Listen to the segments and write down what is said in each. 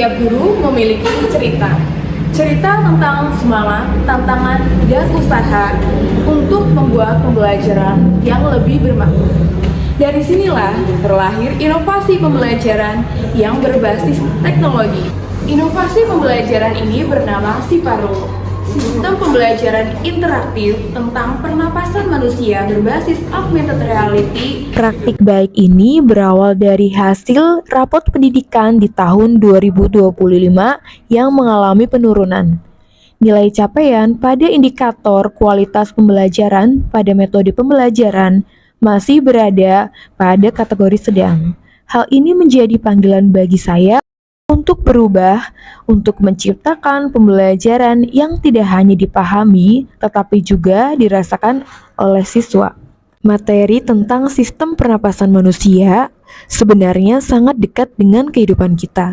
Setiap guru memiliki cerita. Cerita tentang semangat, tantangan, dan usaha untuk membuat pembelajaran yang lebih bermakna. Dari sinilah terlahir inovasi pembelajaran yang berbasis teknologi. Inovasi pembelajaran ini bernama Siparo, sistem pembelajaran interaktif tentang pernapasan manusia berbasis augmented reality. Praktik baik ini berawal dari hasil rapot pendidikan di tahun 2025 yang mengalami penurunan. Nilai capaian pada indikator kualitas pembelajaran pada metode pembelajaran masih berada pada kategori sedang. Hal ini menjadi panggilan bagi saya untuk berubah, untuk menciptakan pembelajaran yang tidak hanya dipahami, tetapi juga dirasakan oleh siswa. Materi tentang sistem pernapasan manusia sebenarnya sangat dekat dengan kehidupan kita.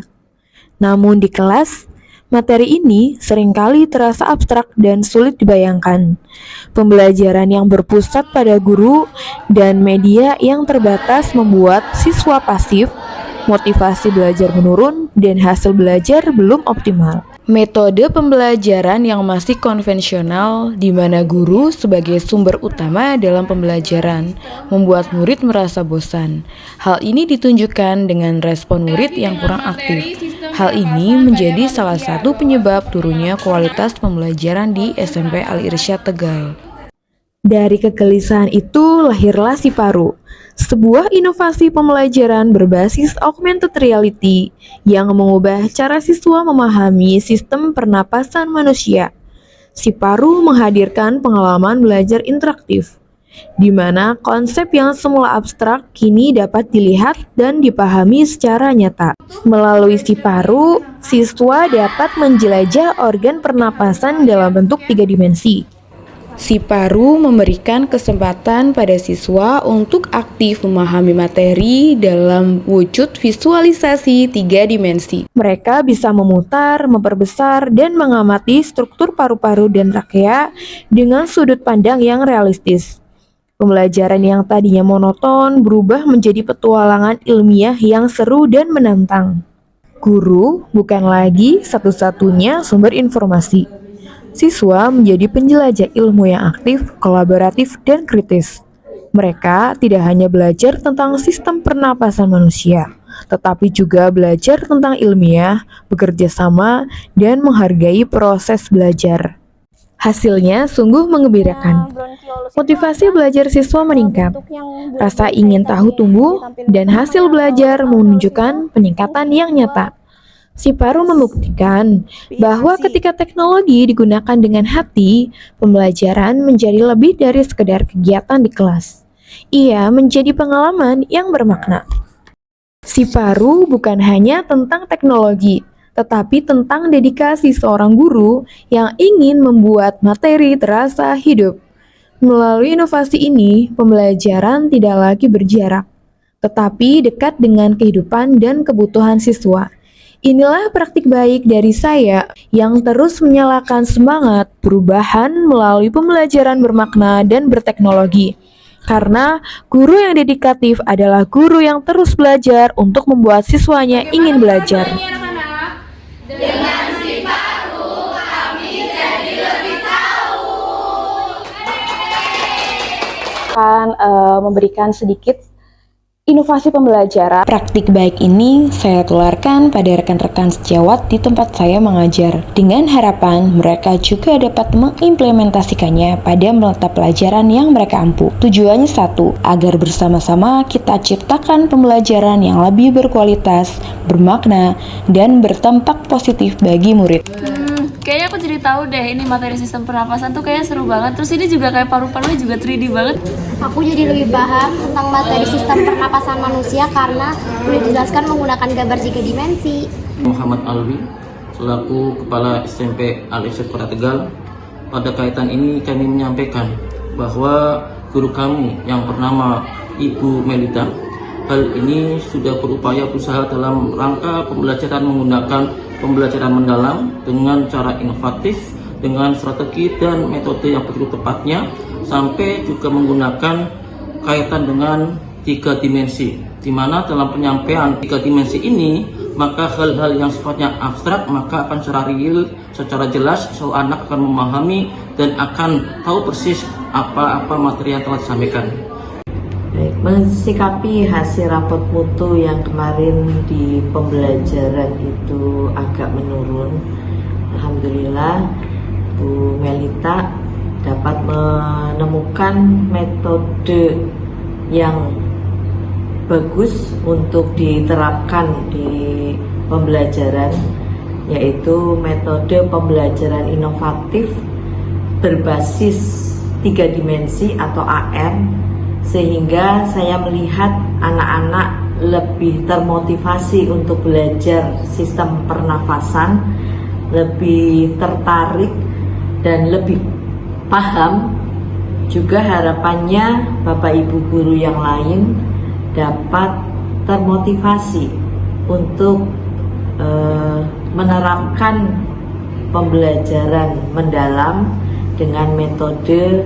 Namun di kelas, materi ini seringkali terasa abstrak dan sulit dibayangkan. Pembelajaran yang berpusat pada guru dan media yang terbatas membuat siswa pasif, motivasi belajar menurun, dan hasil belajar belum optimal. Metode pembelajaran yang masih konvensional, di mana guru sebagai sumber utama dalam pembelajaran, membuat murid merasa bosan. Hal ini ditunjukkan dengan respon murid yang kurang aktif. Hal ini menjadi salah satu penyebab turunnya kualitas pembelajaran di SMP Al-Irsyad Tegal. Dari kegelisahan itu lahirlah Siparo, sebuah inovasi pembelajaran berbasis augmented reality yang mengubah cara siswa memahami sistem pernapasan manusia. Siparo menghadirkan pengalaman belajar interaktif, di mana konsep yang semula abstrak kini dapat dilihat dan dipahami secara nyata. Melalui Siparo, siswa dapat menjelajah organ pernapasan dalam bentuk 3 dimensi. Siparo memberikan kesempatan pada siswa untuk aktif memahami materi dalam wujud visualisasi 3 dimensi. Mereka bisa memutar, memperbesar, dan mengamati struktur paru-paru dan trakea dengan sudut pandang yang realistis. Pembelajaran yang tadinya monoton berubah menjadi petualangan ilmiah yang seru dan menantang. Guru bukan lagi satu-satunya sumber informasi. Siswa menjadi penjelajah ilmu yang aktif, kolaboratif, dan kritis. Mereka tidak hanya belajar tentang sistem pernapasan manusia, tetapi juga belajar tentang ilmiah, bekerja sama, dan menghargai proses belajar. Hasilnya sungguh menggembirakan. Motivasi belajar siswa meningkat, rasa ingin tahu tumbuh, dan hasil belajar menunjukkan peningkatan yang nyata. Siparo membuktikan bahwa ketika teknologi digunakan dengan hati, pembelajaran menjadi lebih dari sekedar kegiatan di kelas. Ia menjadi pengalaman yang bermakna. Siparo bukan hanya tentang teknologi, tetapi tentang dedikasi seorang guru yang ingin membuat materi terasa hidup. Melalui inovasi ini, pembelajaran tidak lagi berjarak, tetapi dekat dengan kehidupan dan kebutuhan siswa. Inilah praktik baik dari saya yang terus menyalakan semangat perubahan melalui pembelajaran bermakna dan berteknologi. Karena guru yang dedikatif adalah guru yang terus belajar untuk membuat siswanya ingin belajar. Dengan Siparo, kami jadi lebih tahu. Akan memberikan sedikit inovasi pembelajaran. Praktik baik ini saya tularkan pada rekan-rekan sejawat di tempat saya mengajar, dengan harapan mereka juga dapat mengimplementasikannya pada mata pelajaran yang mereka ampu. Tujuannya satu, agar bersama-sama kita ciptakan pembelajaran yang lebih berkualitas, bermakna, dan berdampak positif bagi murid. Kayaknya aku jadi tahu deh, ini materi sistem pernapasan tuh kayaknya seru banget. Terus ini juga kayak paru-parunya juga 3D banget. Aku jadi lebih paham tentang materi sistem pernapasan manusia karena boleh dijelaskan menggunakan gambar 3 dimensi. Muhammad Alwi, selaku Kepala SMP Al-Irsyad Kota Tegal. Pada kaitan ini kami menyampaikan bahwa guru kami yang bernama Ibu Melita, hal ini sudah berupaya berusaha dalam rangka pembelajaran menggunakan pembelajaran mendalam dengan cara inovatif, dengan strategi dan metode yang betul tepatnya, sampai juga menggunakan kaitan dengan 3 dimensi, di mana dalam penyampaian 3 dimensi ini maka hal-hal yang sifatnya abstrak maka akan secara real, secara jelas, so anak akan memahami dan akan tahu persis apa-apa materi yang telah disampaikan. Baik, mensikapi hasil rapot mutu yang kemarin di pembelajaran itu agak menurun, alhamdulillah Bu Melita dapat menemukan metode yang bagus untuk diterapkan di pembelajaran, yaitu metode pembelajaran inovatif berbasis 3 dimensi atau AR, sehingga saya melihat anak-anak lebih termotivasi untuk belajar sistem pernafasan, lebih tertarik dan lebih paham. Juga harapannya Bapak Ibu guru yang lain dapat termotivasi untuk menerapkan pembelajaran mendalam dengan metode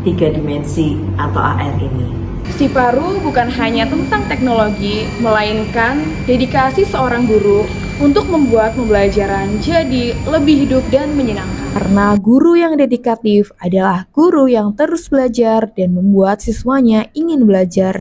3 dimensi atau AR ini. Siparu bukan hanya tentang teknologi, melainkan dedikasi seorang guru untuk membuat pembelajaran jadi lebih hidup dan menyenangkan. Karena guru yang dedikatif adalah guru yang terus belajar dan membuat siswanya ingin belajar.